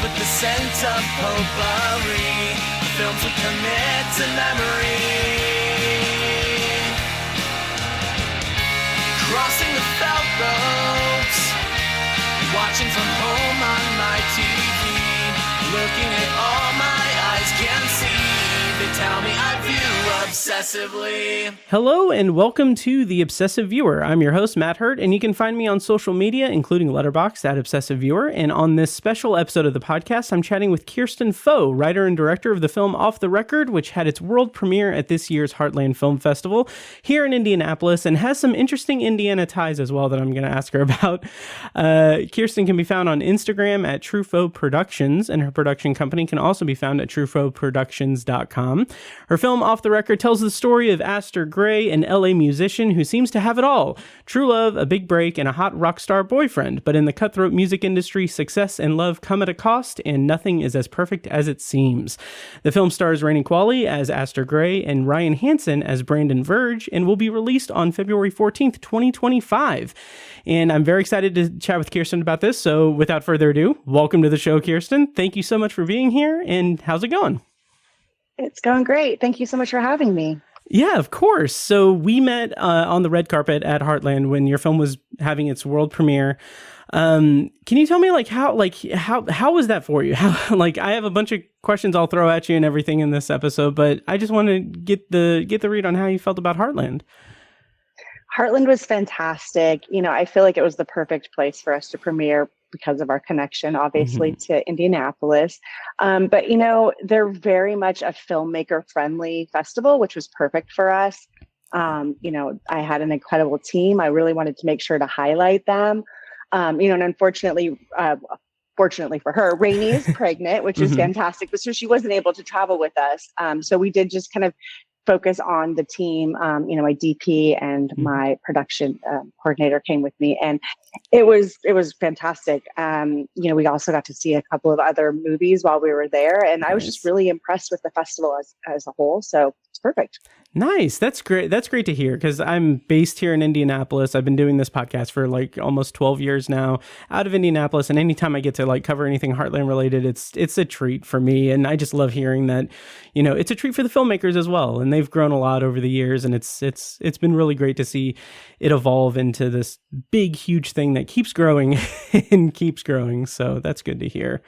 with the scent of potpourri, the films we commit to memory. Crossing the felt ropes, watching from home on my TV, looking at all my eyes can see. They tell me I view obsessively. Hello and welcome to The Obsessive Viewer. I'm your host, Matt Hurt, and you can find me on social media, including Letterboxd at Obsessive Viewer. And on this special episode of the podcast, I'm chatting with Kirsten Foe, writer and director of the film Off the Record, which had its world premiere at this year's Heartland Film Festival here in Indianapolis, and has some interesting Indiana ties as well that I'm going to ask her about. Kirsten can be found on Instagram at Truffaut Productions, and her production company can also be found at TruffautProductions.com. Her film Off the Record tells the story of Aster Gray, an LA musician who seems to have it all: true love, a big break, and a hot rock star boyfriend. But in the cutthroat music industry, success and love come at a cost, and nothing is as perfect as it seems. The film stars Rainey Qualley as Aster Gray and Ryan Hansen as Brandon Verge, and will be released on February 14th, 2025. And I'm very excited to chat with Kirsten about this. So without further ado, welcome to the show, Kirsten. Thank you so much for being here. And how's it going? It's going great. Thank you so much for having me. Yeah, of course. So we met on the red carpet at Heartland when your film was having its world premiere. Can you tell me how was that for you? How, I have a bunch of questions I'll throw at you and everything in this episode, but I just want to get the read on how you felt about Heartland. Heartland was fantastic. I feel like it was the perfect place for us to premiere because of our connection, obviously, to Indianapolis. But, they're very much a filmmaker-friendly festival, which was perfect for us. I had an incredible team. I really wanted to make sure to highlight them. And unfortunately, fortunately for her, Rainey is pregnant, which is fantastic. But so she wasn't able to travel with us. So we did just kind of focus on the team. My DP and my production coordinator came with me, and it was fantastic. We also got to see a couple of other movies while we were there, and I was just really impressed with the festival as a whole. So it's perfect. Nice. That's great. That's great to hear, because I'm based here in Indianapolis. I've been doing this podcast for almost 12 years now out of Indianapolis. And anytime I get to cover anything Heartland related, it's a treat for me. And I just love hearing that, it's a treat for the filmmakers as well. And they've grown a lot over the years. And it's been really great to see it evolve into this big, huge thing that keeps growing and keeps growing. So that's good to hear.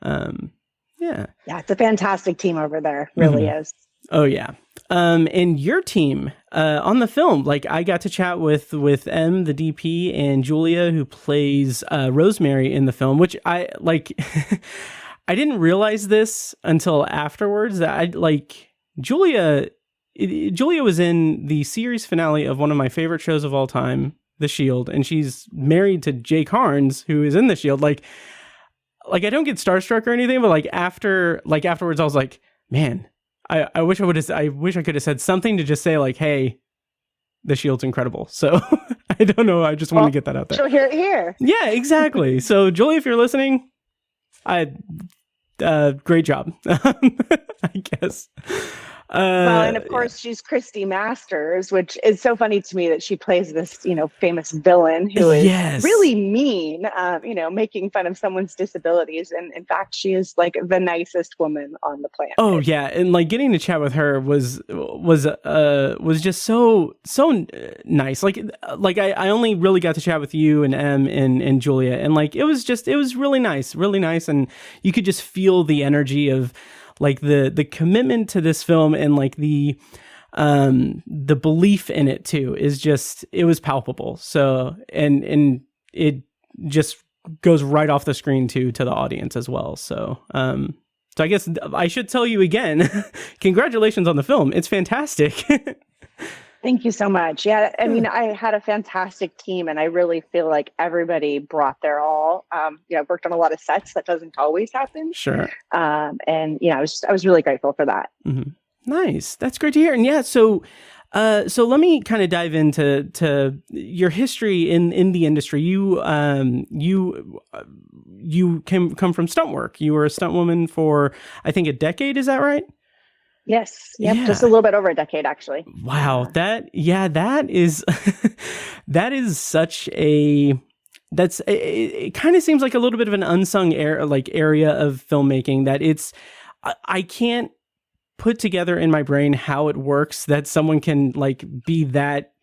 Yeah, it's a fantastic team over there. Really is. Oh, yeah. And your team on the film, I got to chat with M, the DP, and Julia, who plays Rosemary in the film, which I I didn't realize this until afterwards that Julia was in the series finale of one of my favorite shows of all time, The Shield, and she's married to Jake Harns, who is in The Shield. I don't get starstruck or anything, but afterwards I was like, man, I wish I could have said something to just say hey, The Shield's incredible. So I don't know. I just want to get that out there. She'll hear it here. Yeah, exactly. So Julie, if you're listening, great job. I guess. And of course she's Christy Masters, which is so funny to me that she plays this, famous villain who is really mean, making fun of someone's disabilities. And in fact, she is the nicest woman on the planet. Oh yeah. And getting to chat with her was just so nice. I only really got to chat with you and Em and Julia, and it was really nice. And you could just feel the energy of the commitment to this film, and the belief in it too it was palpable. So, and it just goes right off the screen to the audience as well. So, so I guess I should tell you again, congratulations on the film. It's fantastic. Thank you so much. Yeah, I mean, I had a fantastic team, and I really feel like everybody brought their all. I've worked on a lot of sets. That doesn't always happen. Sure. And I was really grateful for that. Mm-hmm. Nice. That's great to hear. And yeah, so let me kind of dive into your history in the industry. You come from stunt work. You were a stunt woman for, I think, a decade. Is that right? Yes. Yep. Yeah. Just a little bit over a decade, actually. Wow. That is, that is such a that's it kind of seems like a little bit of an unsung area of filmmaking that I can't put together in my brain how it works that someone can like be that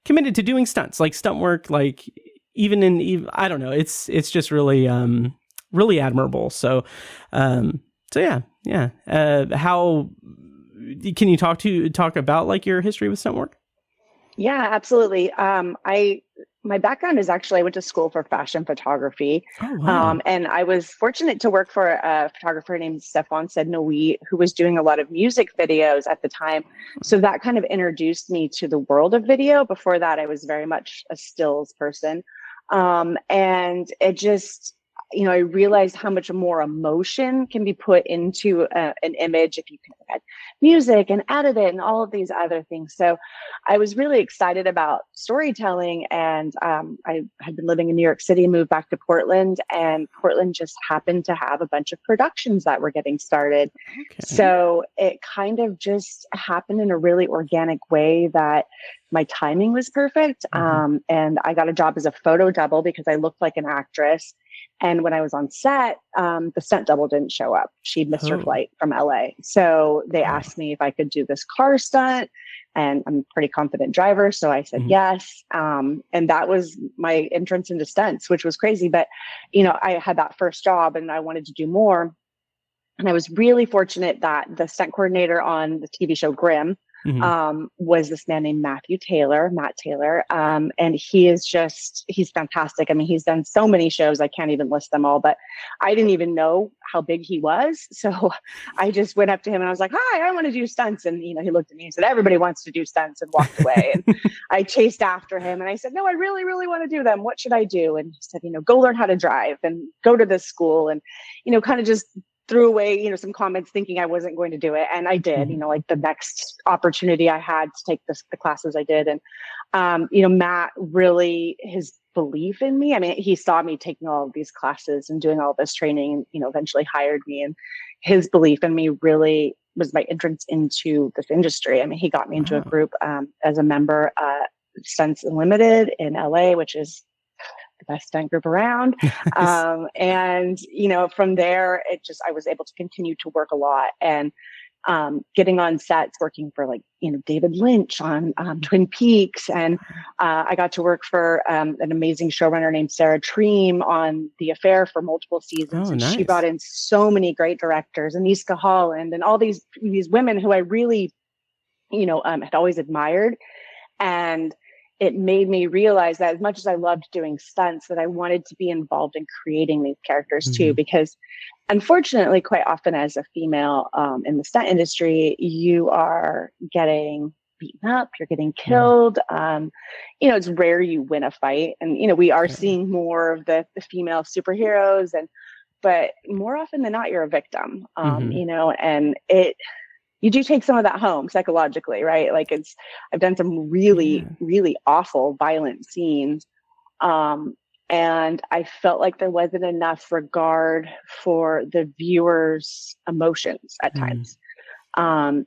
committed to doing stunts, like stunt work, like even I don't know, it's just really really admirable. So yeah. How can you talk about like your history with stunt work? Yeah, absolutely. My background is actually, I went to school for fashion photography. Oh, wow. And I was fortunate to work for a photographer named Stefan Sednoui, who was doing a lot of music videos at the time. So that kind of introduced me to the world of video. Before that, I was very much a stills person. And it just, I realized how much more emotion can be put into an image if you can add music and edit it and all of these other things. So I was really excited about storytelling, and I had been living in New York City and moved back to Portland, and Portland just happened to have a bunch of productions that were getting started. Okay. So it kind of just happened in a really organic way that my timing was perfect. And I got a job as a photo double because I looked like an actress. And when I was on set, the stunt double didn't show up. She'd missed her flight from LA. So they asked me if I could do this car stunt, and I'm a pretty confident driver. So I said yes. And that was my entrance into stunts, which was crazy. But, I had that first job and I wanted to do more. And I was really fortunate that the stunt coordinator on the TV show Grimm was this man named Matt Taylor. And he's fantastic. I mean, he's done so many shows, I can't even list them all, but I didn't even know how big he was. So I just went up to him and I was like, hi, I want to do stunts. And, he looked at me and said, everybody wants to do stunts, and walked away. And I chased after him and I said, no, I really, really want to do them. What should I do? And he said, go learn how to drive and go to this school, and, kind of just threw away, some comments thinking I wasn't going to do it. And I did, like the next opportunity I had to take the classes I did. And, Matt really, his belief in me, I mean, he saw me taking all of these classes and doing all this training and, eventually hired me. And his belief in me really was my entrance into this industry. I mean, he got me into a group as a member, Stunts Unlimited in LA, which is the best stunt group around. And, from there, I was able to continue to work a lot, and getting on sets, working for David Lynch on Twin Peaks. And I got to work for an amazing showrunner named Sarah Treem on The Affair for multiple seasons. Oh, and nice. She brought in so many great directors, Aniska Holland, and all these women who I really, had always admired. And it made me realize that as much as I loved doing stunts, that I wanted to be involved in creating these characters too, because unfortunately, quite often as a female in the stunt industry, you are getting beaten up, you're getting killed. It's rare you win a fight. And, we are seeing more of the female superheroes, but more often than not, you're a victim, and you do take some of that home psychologically, right? Like I've done some really, really awful, violent scenes. And I felt like there wasn't enough regard for the viewer's emotions at times. Like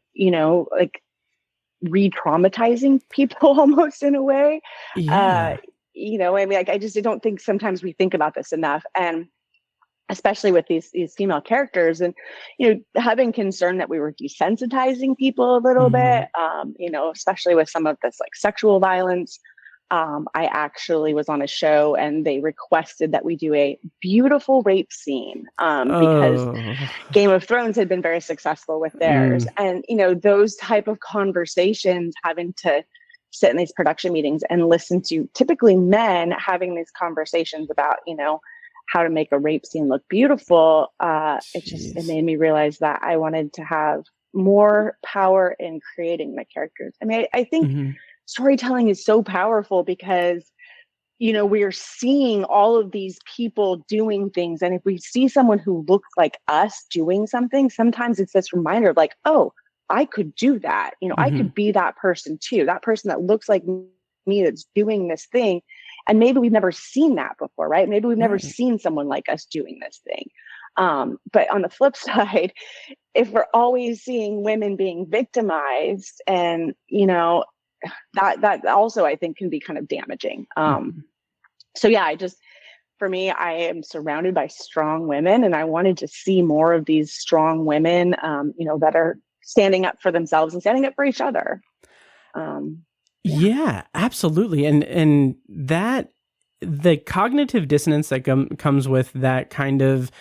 re-traumatizing people almost in a way. I just don't think sometimes we think about this enough. And especially with these female characters, and, having concern that we were desensitizing people a little bit, especially with some of this sexual violence. I actually was on a show and they requested that we do a beautiful rape scene because Game of Thrones had been very successful with theirs. And, those type of conversations, having to sit in these production meetings and listen to typically men having these conversations about, how to make a rape scene look beautiful. It made me realize that I wanted to have more power in creating my characters. I mean, I think storytelling is so powerful because, we are seeing all of these people doing things. And if we see someone who looks like us doing something, sometimes it's this reminder of oh, I could do that. I could be that person too, that person that looks like me that's doing this thing. And maybe we've never seen that before, right? Maybe we've never seen someone like us doing this thing. But on the flip side, if we're always seeing women being victimized, and, that also I think can be kind of damaging. So yeah, for me, I am surrounded by strong women, and I wanted to see more of these strong women, that are standing up for themselves and standing up for each other. Yeah, absolutely. And that the cognitive dissonance that comes with that kind of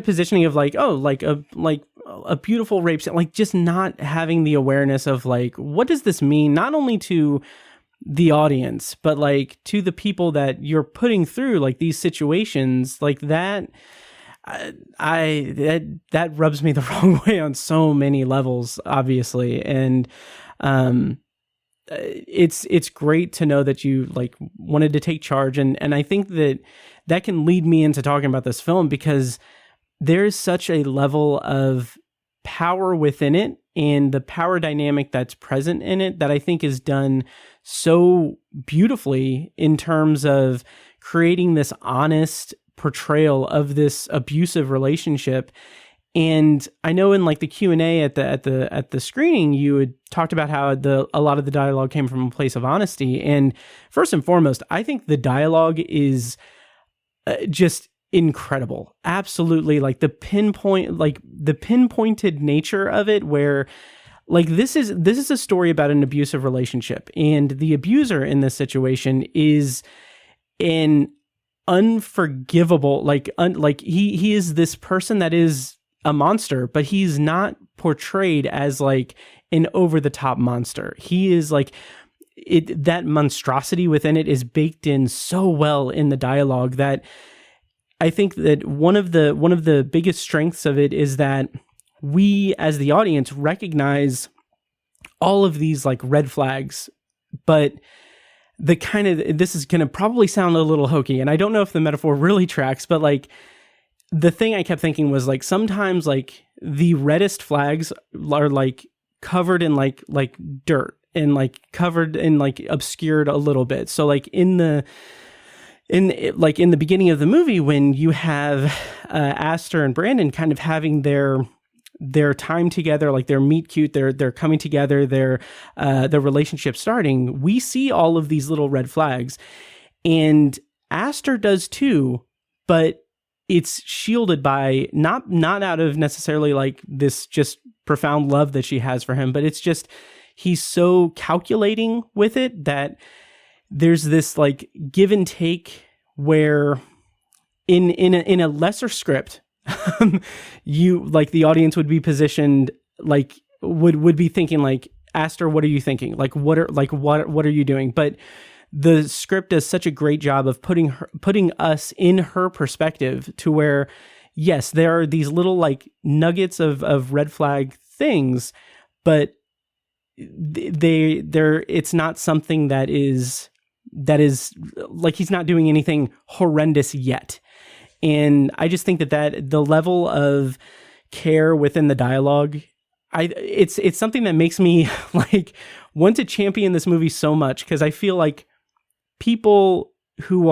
positioning of like, oh, like a beautiful rape scene, like just not having the awareness of like, what does this mean? Not only to the audience, but like to the people that you're putting through like these situations, like that. That rubs me the wrong way on so many levels, obviously. And, it's great to know that you like wanted to take charge. And I think that can lead me into talking about this film, because there's such a level of power within it and the power dynamic that's present in it that I think is done so beautifully in terms of creating this honest portrayal of this abusive relationship. And I know in like the Q&A at the screening, you had talked about how a lot of the dialogue came from a place of honesty. And first and foremost, I think the dialogue is just incredible. Absolutely, like the pinpointed nature of it, where like this is a story about an abusive relationship, and the abuser in this situation is an unforgivable, like he is this person that is a monster, but he's not portrayed as like an over the top monster. He is like that monstrosity within it is baked in so well in the dialogue that I think that one of the biggest strengths of it is that we as the audience recognize all of these like red flags, but this is going to probably sound a little hokey, and I don't know if the metaphor really tracks, but like the thing I kept thinking was like sometimes like the reddest flags are like covered in like dirt and like covered and like obscured a little bit. So like in the beginning of the movie, when you have Aster and Brandon kind of having their time together, like their meet cute, they're coming together, their relationship starting, we see all of these little red flags, and Aster does too, but it's shielded by not out of necessarily like this just profound love that she has for him, but it's just he's so calculating with it that there's this like give and take where in a lesser script you like the audience would be positioned like would be thinking like, Aster, what are you thinking? Like what are you doing? But the script does such a great job of putting us in her perspective to where, yes, there are these little like nuggets of red flag things, but it's not something that is like he's not doing anything horrendous yet. And I just think that the level of care within the dialogue, it's something that makes me like want to champion this movie so much, because I feel like people who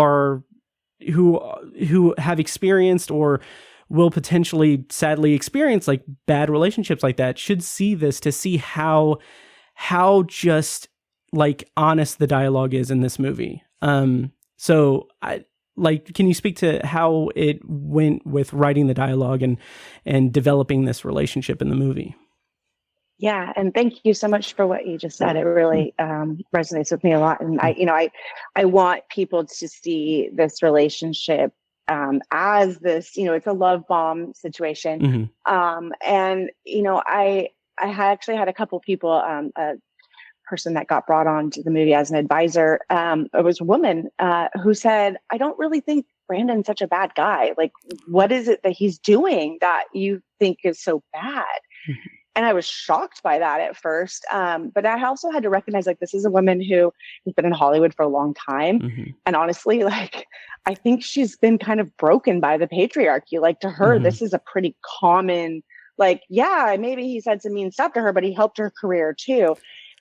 have experienced or will potentially sadly experience like bad relationships like that should see this to see how just like honest the dialogue is in this movie. So can you speak to how it went with writing the dialogue and developing this relationship in the movie? Yeah, and thank you so much for what you just said. It really resonates with me a lot, and I want people to see this relationship as this, it's a love bomb situation. Mm-hmm. And I actually had a couple people, a person that got brought on to the movie as an advisor. It was a woman who said, "I don't really think Brandon's such a bad guy. Like, what is it that he's doing that you think is so bad?" Mm-hmm. And I was shocked by that at first. But I also had to recognize, like, this is a woman who has been in Hollywood for a long time. Mm-hmm. And honestly, like, I think she's been kind of broken by the patriarchy. Like, to her, mm-hmm. this is a pretty common, like, yeah, maybe he said some mean stuff to her, but he helped her career too.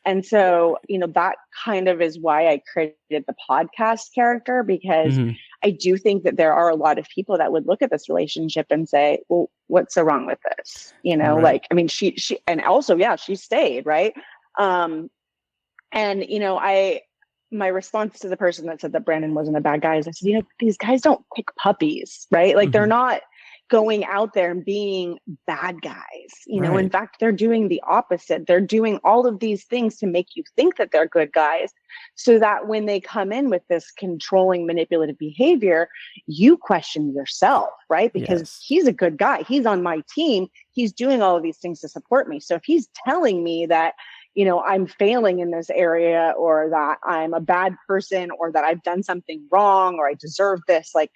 And so, that kind of is why I created the podcast character, because mm-hmm. I do think that there are a lot of people that would look at this relationship and say, well, what's so wrong with this? Right. Like, I mean, she, and also, yeah, she stayed. Right. And, my response to the person that said that Brandon wasn't a bad guy is I said, these guys don't pick puppies, right? Like they're not going out there and being bad guys. In fact, they're doing the opposite. They're doing all of these things to make you think that they're good guys, so that when they come in with this controlling, manipulative behavior, you question yourself, right? Because he's a good guy. He's on my team. He's doing all of these things to support me. So if he's telling me that, I'm failing in this area, or that I'm a bad person, or that I've done something wrong, or I deserve this, like,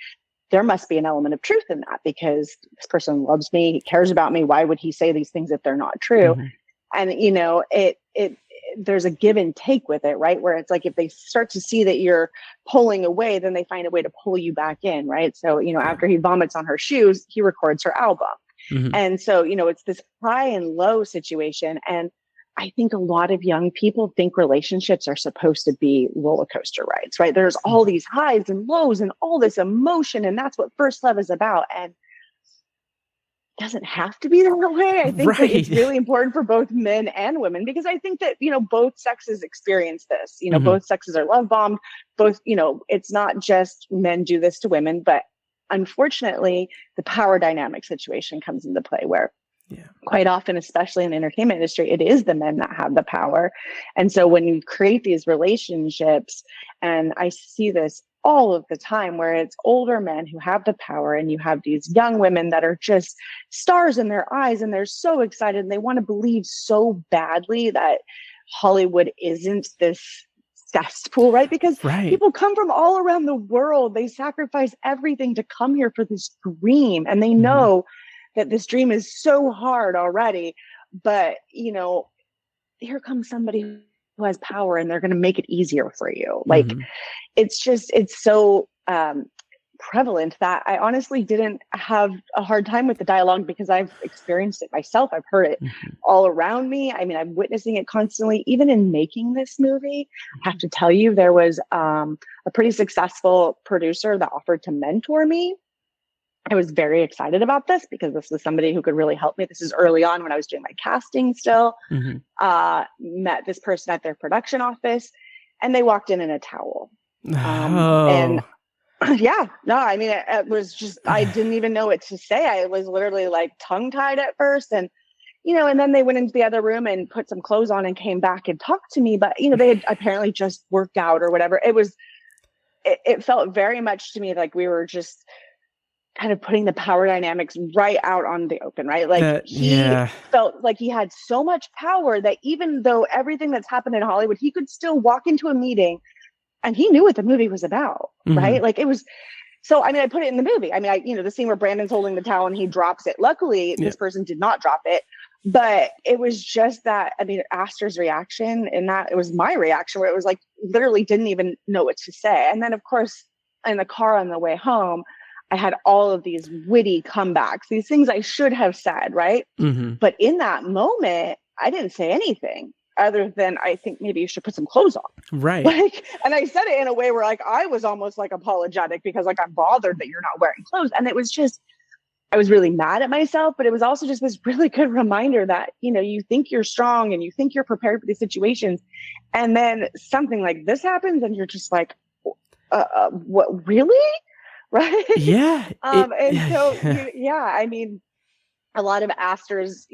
there must be an element of truth in that, because this person loves me, he cares about me. Why would he say these things if they're not true? And, there's a give and take with it, right? Where it's like, if they start to see that you're pulling away, then they find a way to pull you back in, right? So, after he vomits on her shoes, he records her album. And so, it's this high and low situation. And I think a lot of young people think relationships are supposed to be roller coaster rides, right? There's all these highs and lows and all this emotion, and that's what first love is about. And it doesn't have to be that way. I think that it's really important for both men and women, because I think that, both sexes experience this. Both sexes are love bombed. Both, it's not just men do this to women, but unfortunately, the power dynamic situation comes into play where quite often, especially in the entertainment industry, it is the men that have the power. And so when you create these relationships, and I see this all of the time, where it's older men who have the power, and you have these young women that are just stars in their eyes, and they're so excited, and they want to believe so badly that Hollywood isn't this cesspool, right? Because people come from all around the world. They sacrifice everything to come here for this dream, and they know that this dream is so hard already, but here comes somebody who has power, and they're going to make it easier for you. Like, it's so prevalent that I honestly didn't have a hard time with the dialogue, because I've experienced it myself. I've heard it all around me. I mean, I'm witnessing it constantly, even in making this movie. I have to tell you, there was a pretty successful producer that offered to mentor me. I was very excited about this, because this was somebody who could really help me. This is early on when I was doing my casting still. Met this person at their production office, and they walked in a towel. And it was just, I didn't even know what to say. I was literally like tongue tied at first. And, and then they went into the other room and put some clothes on and came back and talked to me. But, they had apparently just worked out or whatever. It felt very much to me like we were just kind of putting the power dynamics right out on the open, right? Like he felt like he had so much power that even though everything that's happened in Hollywood, he could still walk into a meeting and he knew what the movie was about, right? Like, it was, so, I put it in the movie. The scene where Brandon's holding the towel and he drops it. Luckily, this person did not drop it, but it was just that, Aster's reaction, and that it was my reaction, where it was like, literally didn't even know what to say. And then, of course, in the car on the way home, I had all of these witty comebacks, these things I should have said, right? But in that moment, I didn't say anything other than, I think maybe you should put some clothes on. Right. And I said it in a way where I was almost apologetic, because I'm bothered that you're not wearing clothes. And it was just, I was really mad at myself, but it was also just this really good reminder that, you think you're strong and you think you're prepared for these situations. And then something like this happens and you're just like, what, really? Right. Yeah. A lot of Aster's,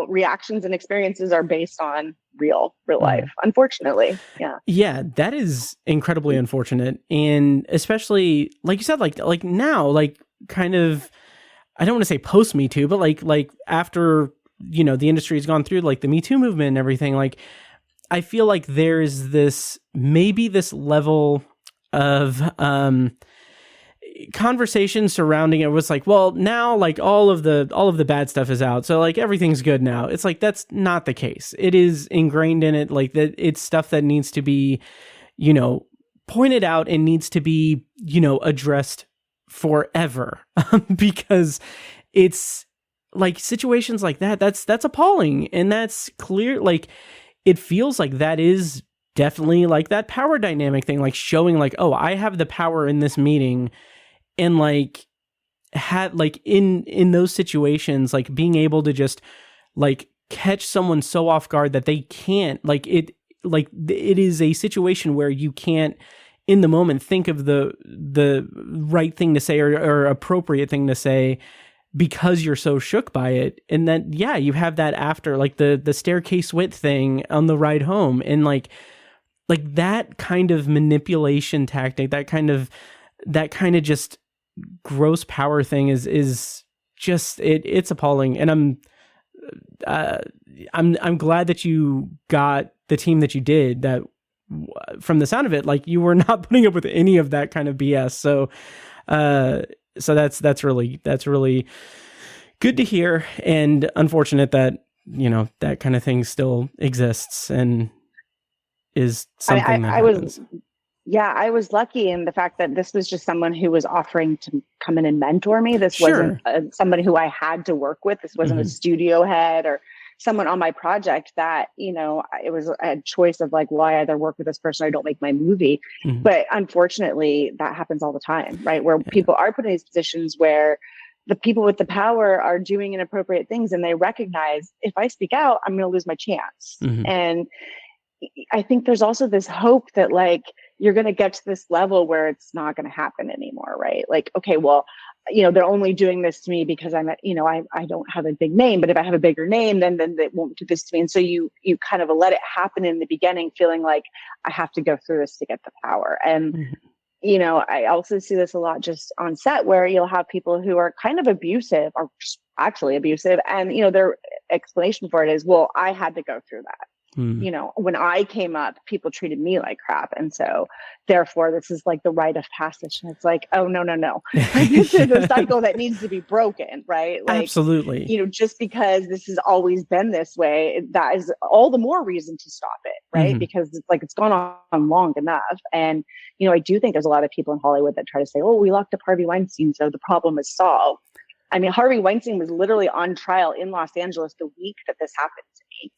reactions and experiences are based on real life, unfortunately. Yeah. Yeah. That is incredibly unfortunate. And especially, like you said, like now, like, kind of, I don't want to say post Me Too, but like after, the industry has gone through like the Me Too movement and everything, like, I feel like there's this level of, conversation surrounding it was like, well, now like all of the bad stuff is out, so like everything's good now. It's like, that's not the case. It is ingrained in it, like, that it's stuff that needs to be, pointed out and needs to be, addressed forever. Because it's like situations like that's appalling, and that's clear. Like, it feels like that is definitely like that power dynamic thing, like showing like, oh, I have the power in this meeting. And like, had like in those situations, like being able to just like catch someone so off guard that they can't, like, it like it is a situation where you can't in the moment think of the right thing to say or appropriate thing to say because you're so shook by it. And then, yeah, you have that after, like the staircase wit thing on the ride home, and like that kind of manipulation tactic, that kind of just gross power thing is just it's appalling. And I'm glad that you got the team that you did, that from the sound of it, like you were not putting up with any of that kind of BS. So that's really good to hear, and unfortunate that, you know, that kind of thing still exists and is something that happens. I was lucky in the fact that this was just someone who was offering to come in and mentor me. This wasn't somebody who I had to work with. This wasn't a studio head or someone on my project that, you know, it was a choice of like, well, I either work with this person or I don't make my movie. But unfortunately, that happens all the time, right? Where people are put in these positions where the people with the power are doing inappropriate things, and they recognize, if I speak out, I'm going to lose my chance. And I think there's also this hope that like, you're going to get to this level where it's not going to happen anymore, right? Like, okay, well, you know, they're only doing this to me because I'm, you know, I don't have a big name, but if I have a bigger name, then they won't do this to me. And so you kind of let it happen in the beginning, feeling like I have to go through this to get the power. And, you know, I also see this a lot just on set, where you'll have people who are kind of abusive, or just actually abusive. And, you know, their explanation for it is, well, I had to go through that. You know, when I came up, people treated me like crap. And so therefore, this is like the rite of passage. And it's like, oh, no. This is a cycle that needs to be broken, right? Like, absolutely. You know, just because this has always been this way, that is all the more reason to stop it, right? Because it's like, it's gone on long enough. And, you know, I do think there's a lot of people in Hollywood that try to say, oh, we locked up Harvey Weinstein, so the problem is solved. I mean, Harvey Weinstein was literally on trial in Los Angeles the week that this happened to me.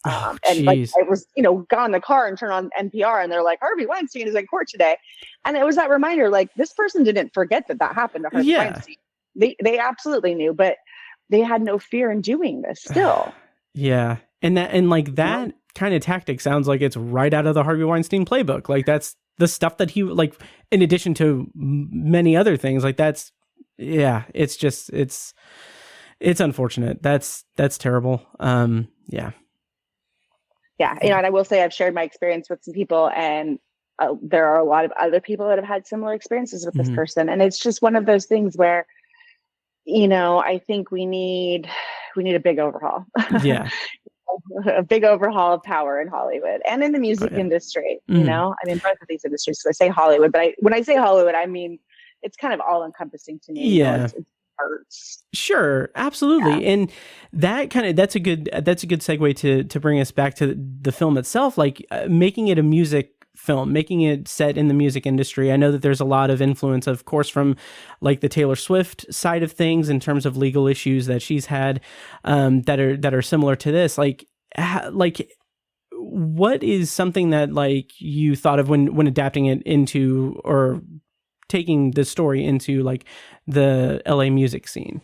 And like, I was, you know, got in the car and turned on NPR, and they're like, Harvey Weinstein is in court today. And it was that reminder, like, this person didn't forget that happened to Harvey Weinstein. They absolutely knew, but they had no fear in doing this still. And like that kind of tactic sounds like it's right out of the Harvey Weinstein playbook. Like, that's the stuff that he, like, in addition to many other things, like that's, it's just, it's unfortunate. That's terrible. Yeah. You know, and I will say I've shared my experience with some people, and there are a lot of other people that have had similar experiences with this person. And it's just one of those things where, you know, I think we need a big overhaul. A big overhaul of power in Hollywood and in the music industry. You know, I mean, both of these industries. So I say Hollywood, but when I say Hollywood, I mean, it's kind of all encompassing to me. You know, it's arts. Sure, absolutely. And that's a good segue to bring us back to the film itself, like making it a music film, making it set in the music industry. I know that there's a lot of influence, of course, from like the Taylor Swift side of things in terms of legal issues that she's had that are similar to this. Like what is something that like you thought of when adapting it into, or taking the story into like the LA music scene?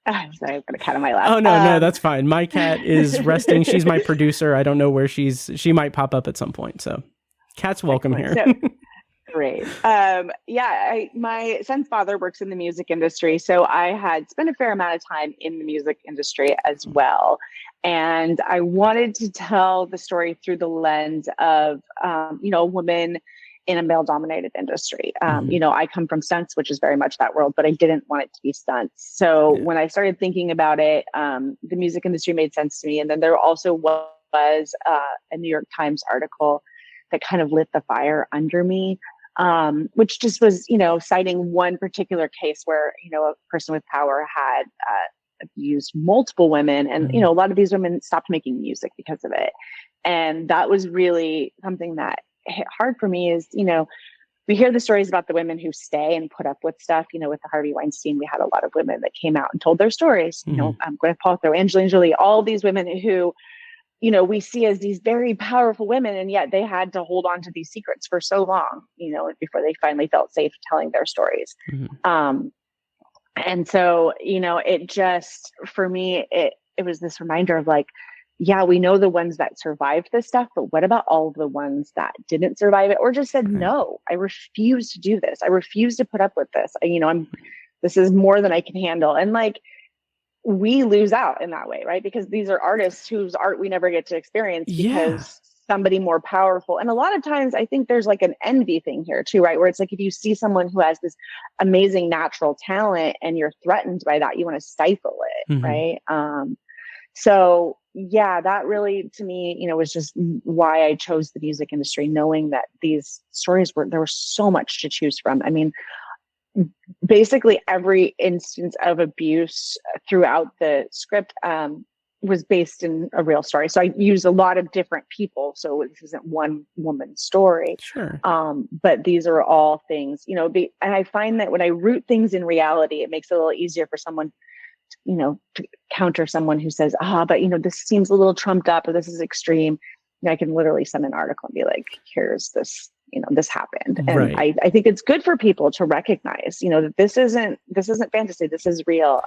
Sorry, I've got a cat on my lap. Oh, no, that's fine. My cat is resting. She's my producer. I don't know where she might pop up at some point. So cat's welcome here. Great. My son's father works in the music industry. So I had spent a fair amount of time in the music industry as well. And I wanted to tell the story through the lens of, you know, a woman in a male-dominated industry. You know, I come from stunts, which is very much that world, but I didn't want it to be stunts. So when I started thinking about it, the music industry made sense to me. And then there also was a New York Times article that kind of lit the fire under me, which just was, you know, citing one particular case where, you know, a person with power had abused multiple women. And, you know, a lot of these women stopped making music because of it. And that was really something that hit hard for me. Is, you know, we hear the stories about the women who stay and put up with stuff. You know, with the Harvey Weinstein, we had a lot of women that came out and told their stories. You know, Gwyneth Paltrow, Angelina Jolie, all these women who, you know, we see as these very powerful women, and yet they had to hold on to these secrets for so long, you know, before they finally felt safe telling their stories. And so, you know, it just, for me, it was this reminder of like, yeah, we know the ones that survived this stuff, but what about all of the ones that didn't survive it or just said, no, I refuse to do this. I refuse to put up with this. This is more than I can handle. And like, we lose out in that way, right? Because these are artists whose art we never get to experience because somebody more powerful. And a lot of times I think there's like an envy thing here too, right? Where it's like, if you see someone who has this amazing natural talent and you're threatened by that, you want to stifle it, right? So yeah, that really, to me, was just why I chose the music industry, knowing that these stories there was so much to choose from. I mean, basically every instance of abuse throughout the script was based in a real story. So I use a lot of different people. So this isn't one woman's story. Sure. But these are all things, and I find that when I root things in reality, it makes it a little easier for someone to counter someone who says, but this seems a little trumped up or this is extreme. I can literally send an article and be like, here's this, this happened. And right. I think it's good for people to recognize, that this isn't fantasy. This is real.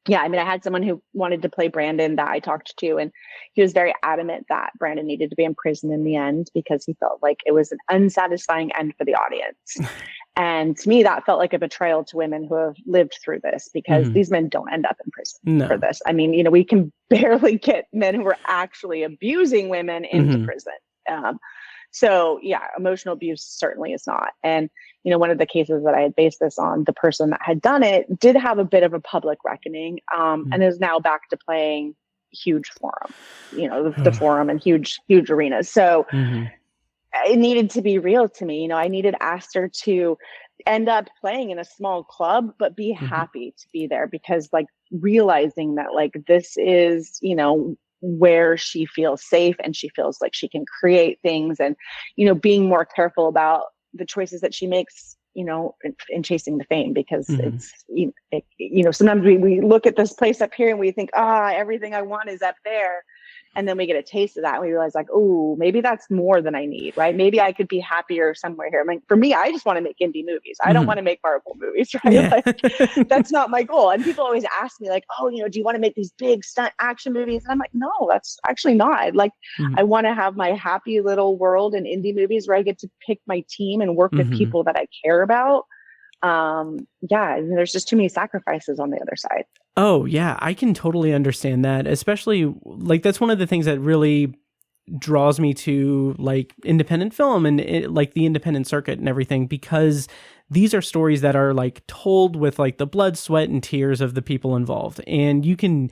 Yeah. I mean, I had someone who wanted to play Brandon that I talked to, and he was very adamant that Brandon needed to be in prison in the end because he felt like it was an unsatisfying end for the audience. And to me, that felt like a betrayal to women who have lived through this, because these men don't end up in prison for this. I mean, we can barely get men who are actually abusing women into prison. So yeah, emotional abuse certainly is not. And, one of the cases that I had based this on, the person that had done it did have a bit of a public reckoning, and is now back to playing huge forum, the forum and huge arenas. So it needed to be real to me. I needed Aster to end up playing in a small club, but be happy to be there, because like realizing that like this is, where she feels safe and she feels like she can create things, and, being more careful about the choices that she makes, in chasing the fame, because it's, sometimes we look at this place up here and we think, everything I want is up there. And then we get a taste of that and we realize like, oh, maybe that's more than I need, right? Maybe I could be happier somewhere here. I mean, for me, I just want to make indie movies. I don't want to make Marvel movies, right? Yeah. Like, that's not my goal. And people always ask me like, oh, do you want to make these big stunt action movies? And I'm like, no, that's actually not. Like, I want to have my happy little world in indie movies where I get to pick my team and work with people that I care about. There's just too many sacrifices on the other side. Oh yeah, I can totally understand that. Especially like that's one of the things that really draws me to like independent film and like the independent circuit and everything, because these are stories that are like told with like the blood, sweat, and tears of the people involved, and you can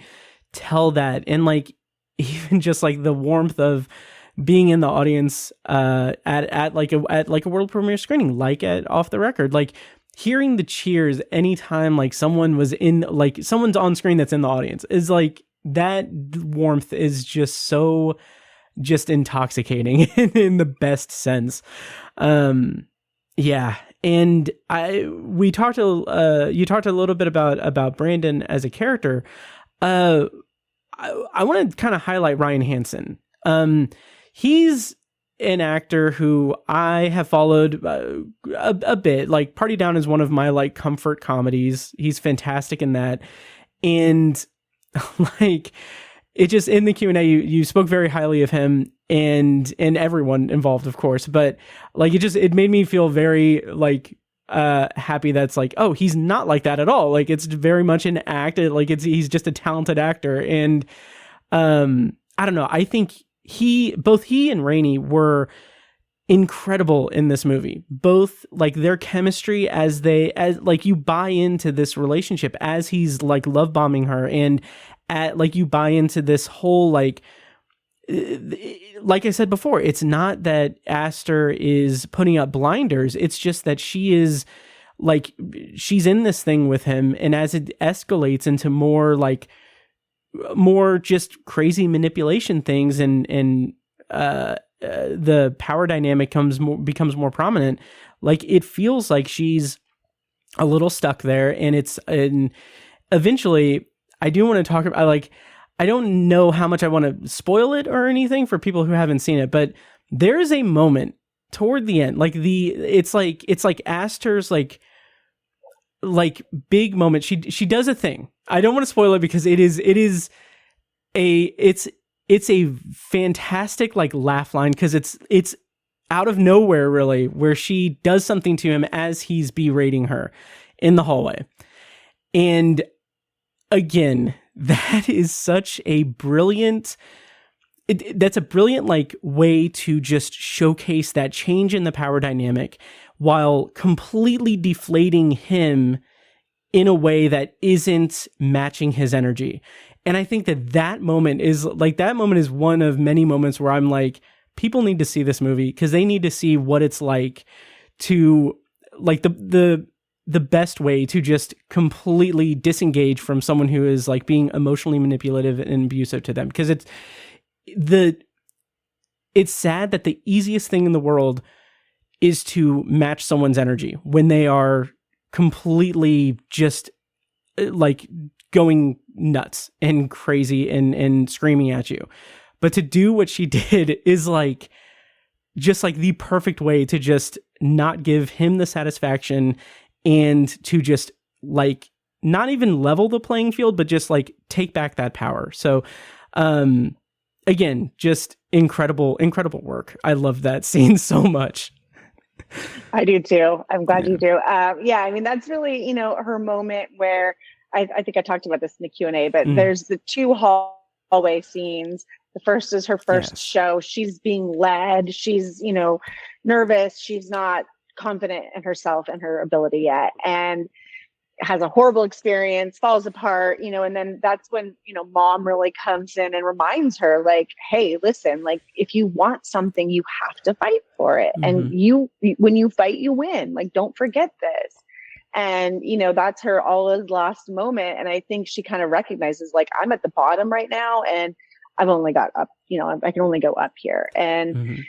tell that, and like even just like the warmth of being in the audience at like a world premiere screening, like at Off the Record, like hearing the cheers anytime like someone was in, like someone's on screen that's in the audience, is like that warmth is just so just intoxicating in the best sense. Yeah. And you talked a little bit about Brandon as a character. I want to kind of highlight Ryan Hansen. He's an actor who I have followed a bit. Like Party Down is one of my like comfort comedies. He's fantastic in that. And like it just in the Q&A, you spoke very highly of him and everyone involved, of course. But like it made me feel very like happy that's like, oh, he's not like that at all. Like it's very much an act. Like he's just a talented actor. And I don't know. I think both he and Rainey were incredible in this movie. Both like their chemistry as like you buy into this relationship as he's like love bombing her, and like you buy into this whole like I said before, it's not that Aster is putting up blinders. It's just that she is like, she's in this thing with him, and as it escalates into more just crazy manipulation things and the power dynamic becomes more prominent. Like it feels like she's a little stuck there, and eventually I do want to talk about, like, I don't know how much I want to spoil it or anything for people who haven't seen it, but there is a moment toward the end, like it's like Aster's like big moment. She does a thing. I don't want to spoil it because it's it's a fantastic like laugh line because it's out of nowhere really, where she does something to him as he's berating her in the hallway. And again, that is such a brilliant, that's a brilliant like way to just showcase that change in the power dynamic while completely deflating him in a way that isn't matching his energy. And I think that moment is one of many moments where I'm like, people need to see this movie because they need to see what it's like to like the best way to just completely disengage from someone who is like being emotionally manipulative and abusive to them. Because it's sad that the easiest thing in the world is to match someone's energy when they are completely just like going nuts and crazy and screaming at you. But to do what she did is like just like the perfect way to just not give him the satisfaction and to just like not even level the playing field, but just like take back that power. So again, just incredible work. I love that scene so much. I do too. I'm glad you do. Yeah, I mean, that's really, her moment where I think I talked about this in the Q&A, but there's the two hallway scenes. The first is her first show. She's being led. She's, nervous. She's not confident in herself and her ability yet. And has a horrible experience, falls apart, and then that's when, mom really comes in and reminds her like, hey, listen, like if you want something, you have to fight for it. And when you fight, you win. Like, don't forget this. And, that's her all is lost moment. And I think she kind of recognizes like, I'm at the bottom right now and I've only got up, I can only go up here. And,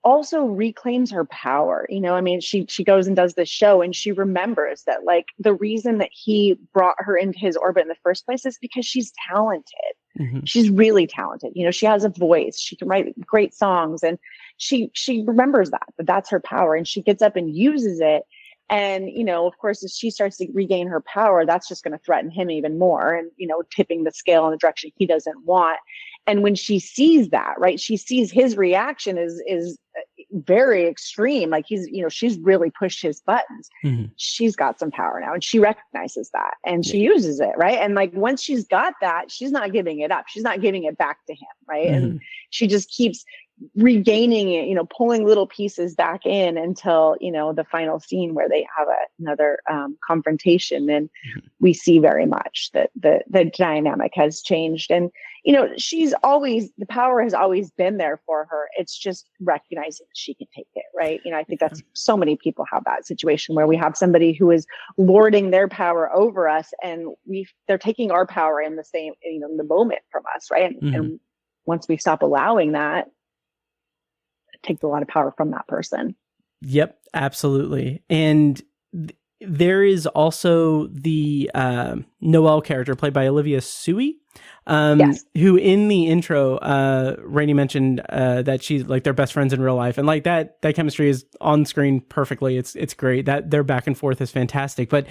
also reclaims her power. I mean, she goes and does this show and she remembers that like the reason that he brought her into his orbit in the first place is because she's talented. She's really talented. She has a voice. She can write great songs and she remembers that that's her power and she gets up and uses it. And, of course, as she starts to regain her power, that's just going to threaten him even more and, tipping the scale in the direction he doesn't want. And when she sees that, right, she sees his reaction is very extreme. Like she's really pushed his buttons. She's got some power now and she recognizes that and she uses it. Right. And like, once she's got that, she's not giving it up. She's not giving it back to him. Right. And she just keeps regaining it, pulling little pieces back in until, the final scene where they have another confrontation. And we see very much that the dynamic has changed. And, the power has always been there for her. It's just recognizing that she can take it. Right. I think that's so many people have that situation where we have somebody who is lording their power over us and they're taking our power in the same, in the moment from us. Right. And once we stop allowing that, takes a lot of power from that person. Yep, absolutely. And there is also the Noelle character played by Olivia Sui, who in the intro, Rainey mentioned that she's like they're best friends in real life, and like that chemistry is on screen perfectly. It's great. That their back and forth is fantastic. But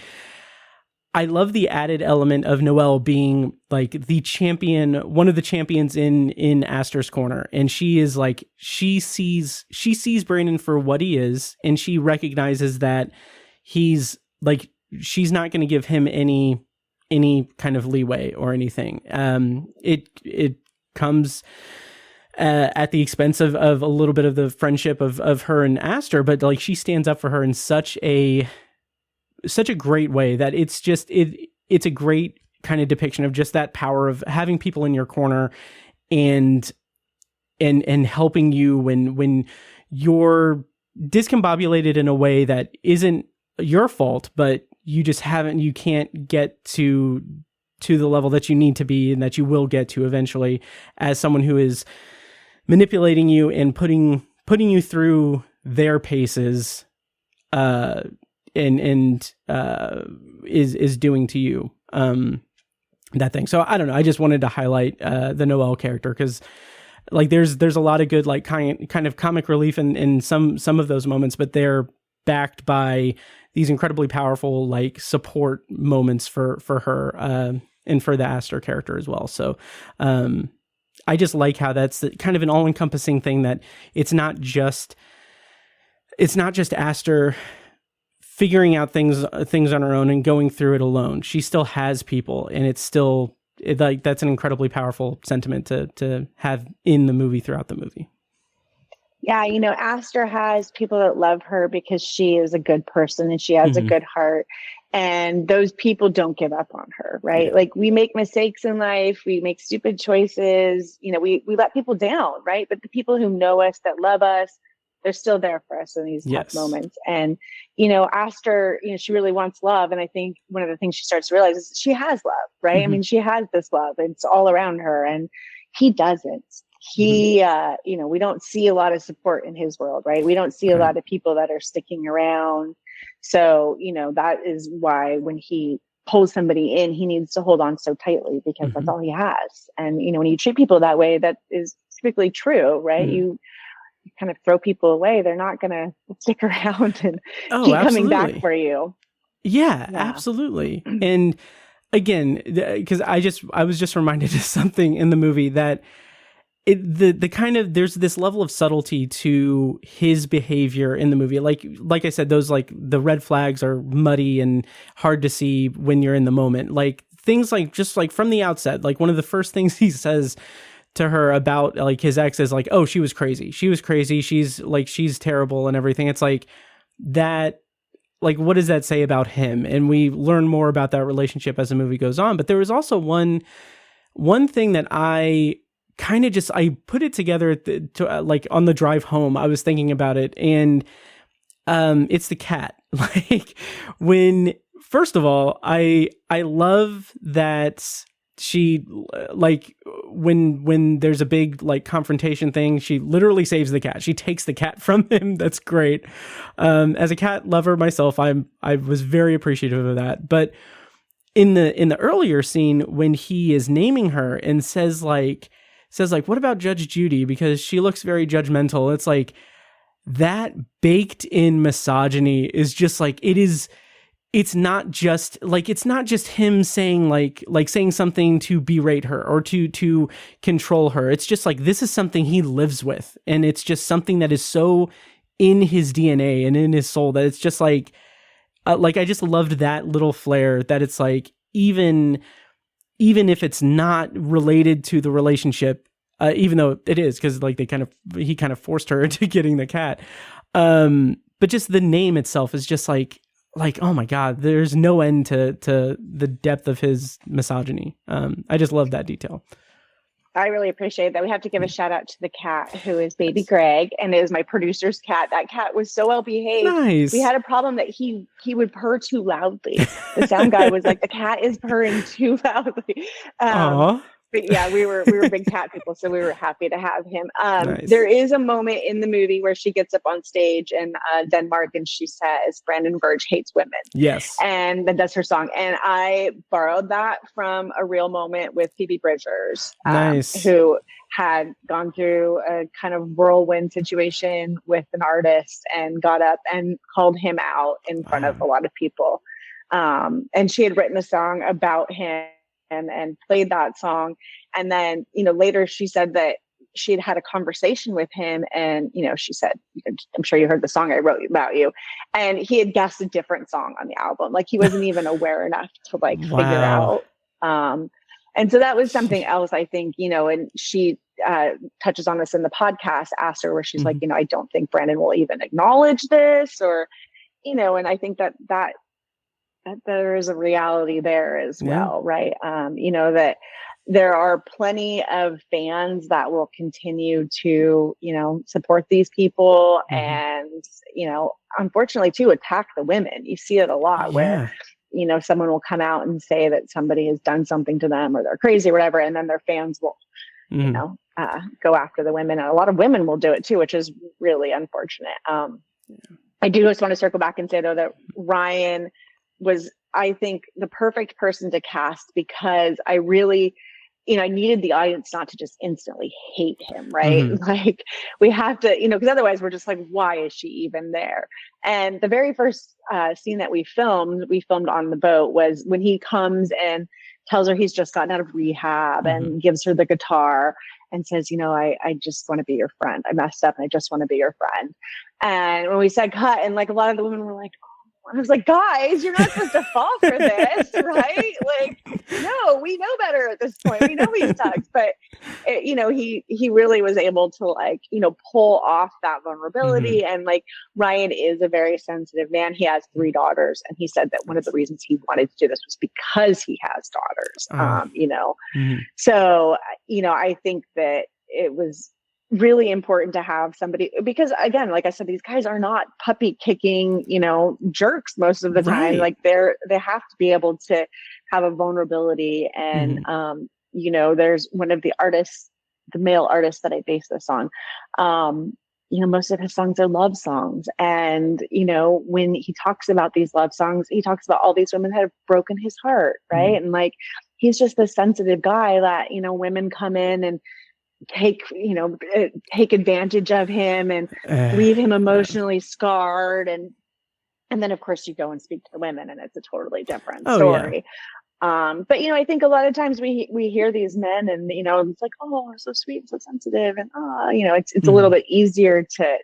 I love the added element of Noelle being like the champion, one of the champions in Aster's corner. And she is like, she sees Brandon for what he is. And she recognizes that he's like, she's not going to give him any kind of leeway or anything. It comes at the expense of a little bit of the friendship of her and Aster, but like she stands up for her in such a great way that it's just it's a great kind of depiction of just that power of having people in your corner and helping you when you're discombobulated in a way that isn't your fault, but you can't get to the level that you need to be and that you will get to eventually as someone who is manipulating you and putting you through their paces and is doing to you that thing. So I don't know. I just wanted to highlight the Noelle character because like there's a lot of good like kind of comic relief in some of those moments, but they're backed by these incredibly powerful like support moments for her and for the Aster character as well. So I just like how that's kind of an all-encompassing thing, that it's not just Aster figuring out things on her own and going through it alone. She still has people, and that's an incredibly powerful sentiment to have in the movie, throughout the movie. Yeah, Aster has people that love her because she is a good person and she has a good heart. And those people don't give up on her, right? Yeah. Like, we make mistakes in life, we make stupid choices, we let people down, right? But the people who know us, that love us, they're still there for us in these tough moments. And, Aster, she really wants love. And I think one of the things she starts to realize is she has love, right? I mean, she has this love. It's all around her, and he doesn't. We don't see a lot of support in his world, right? We don't see a lot of people that are sticking around. So, that is why when he pulls somebody in, he needs to hold on so tightly, because that's all he has. And, when you treat people that way, that is typically true, right? You kind of throw people away, they're not going to stick around and keep coming back for you. Yeah, absolutely. And again, because I was just reminded of something in the movie that the kind of, there's this level of subtlety to his behavior in the movie. Like I said, those, like, the red flags are muddy and hard to see when you're in the moment. Like, things like, just like from the outset, like, one of the first things he says to her about, like, his ex is like, oh, she was crazy. She's terrible and everything. It's like that. Like, what does that say about him? And we learn more about that relationship as the movie goes on. But there was also one thing that I kind of I put it together like on the drive home. I was thinking about it, and it's the cat. Like, first of all, I love that she, like, when there's a big, like, confrontation thing, she literally saves the cat. She takes the cat from him. That's great. As a cat lover myself, I was very appreciative of that. But in the earlier scene, when he is naming her and says like, what about Judge Judy? Because she looks very judgmental. It's like, that baked in misogyny is just like, it's not just him saying like saying something to berate her or to control her. It's just like, this is something he lives with. And it's just something that is so in his DNA and in his soul that it's just like I just loved that little flair, that it's like, even if it's not related to the relationship, even though it is, because like he kind of forced her into getting the cat. But just the name itself is just like, oh my God, there's no end to the depth of his misogyny. I just love that detail. I really appreciate that. We have to give a shout out to the cat, who is baby Greg, and it is my producer's cat. That cat was so well behaved. Nice. We had a problem that he would purr too loudly. The sound guy was like, the cat is purring too loudly. But yeah, we were big cat people, so we were happy to have him. Nice. There is a moment in the movie where she gets up on stage in Denmark and she says, Brandon Verge hates women. Yes. And then does her song. And I borrowed that from a real moment with Phoebe Bridgers, nice. Who had gone through a kind of whirlwind situation with an artist and got up and called him out in front of a lot of people. And she had written a song about him and played that song. And then, later she said that she had a conversation with him, and, she said, I'm sure you heard the song I wrote about you. And he had guessed a different song on the album. Like, he wasn't even aware enough to figure out. And so that was something else, I think, and she touches on this in the podcast, asked her, where she's like, I don't think Brandon will even acknowledge this, or, and I think that there is a reality there as well, right? That there are plenty of fans that will continue to, support these people and, unfortunately too, attack the women. You see it a lot where, someone will come out and say that somebody has done something to them or they're crazy or whatever. And then their fans will, go after the women. And a lot of women will do it too, which is really unfortunate. I do just want to circle back and say though, that Ryan was, I think, the perfect person to cast, because I really I needed the audience not to just instantly hate him, right? Mm-hmm. Like we have to, because otherwise we're just like, why is she even there? And the very first scene that we filmed on the boat, was when he comes and tells her he's just gotten out of rehab, Mm-hmm. and gives her the guitar and says, I just want to be your friend. I messed up and I just want to be your friend. And when we said cut, and like a lot of the women were like, I was like, guys, you're not supposed to fall for this, right? Like, no, we know better at this point. We know he sucks, but he really was able to like, pull off that vulnerability. Mm-hmm. And like, Ryan is a very sensitive man. He has 3 daughters, and he said that one of the reasons he wanted to do this was because he has daughters. Mm-hmm. So I think that it was really important to have somebody, because again, like I said, these guys are not puppy kicking, jerks most of the time. Right. Like they have to be able to have a vulnerability. And, there's one of the artists, the male artist that I base this on, most of his songs are love songs. And, when he talks about these love songs, he talks about all these women that have broken his heart. Right. Mm-hmm. And like, he's just a sensitive guy that, women come in and take advantage of him and leave him emotionally scarred. And then of course you go and speak to the women, and it's a totally different story. Yeah. But I think a lot of times we hear these men, and it's like, oh, we're so sweet and so sensitive, and it's Mm-hmm. a little bit easier to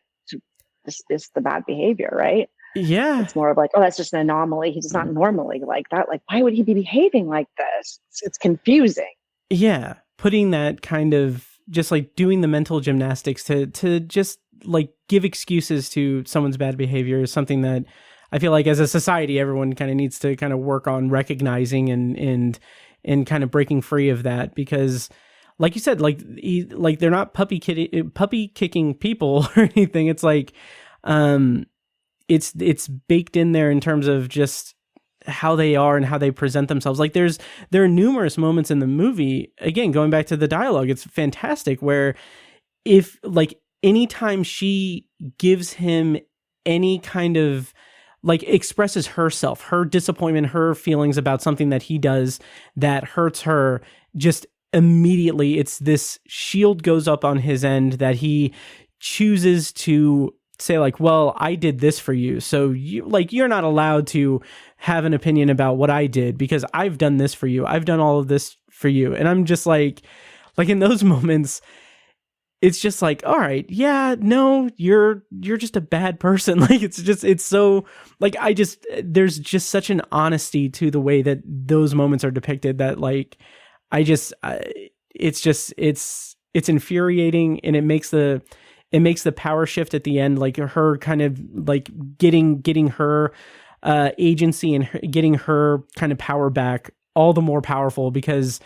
dismiss the bad behavior, right? Yeah. It's more of like, oh, that's just an anomaly. He's not normally like that. Like, why would he be behaving like this? It's confusing. Yeah. Putting that kind of, just like doing the mental gymnastics to just like give excuses to someone's bad behavior is something that I feel like as a society, everyone kind of needs to kind of work on recognizing and kind of breaking free of that. Because like you said, like they're not puppy kicking people or anything. It's like, it's baked in there in terms of just how they are and how they present themselves. Like there are numerous moments in the movie, again, going back to the dialogue, it's fantastic, where if like anytime she gives him any kind of like expresses herself, her disappointment, her feelings about something that he does that hurts her, just immediately it's this shield goes up on his end that he chooses to say like, well, I did this for you, so you're not allowed to have an opinion about what I did because I've done this for you. I've done all of this for you. And I'm just like in those moments, it's just like, all right, yeah, no, you're just a bad person. Like it's so like, there's just such an honesty to the way that those moments are depicted that like, it's infuriating, and it makes the power shift at the end, like her kind of like getting her agency and getting her kind of power back all the more powerful, because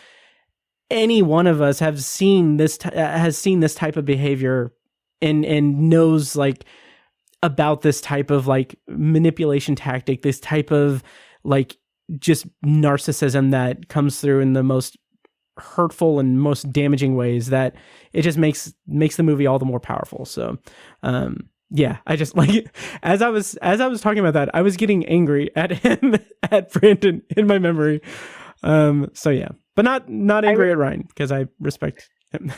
any one of us has seen this type of behavior and knows like about this type of like manipulation tactic, this type of like just narcissism that comes through in the most hurtful and most damaging ways, that it just makes the movie all the more powerful. So yeah, I just like, as I was talking about that, I was getting angry at him, at Brandon in my memory. So yeah, but not angry at Ryan, because I respect him.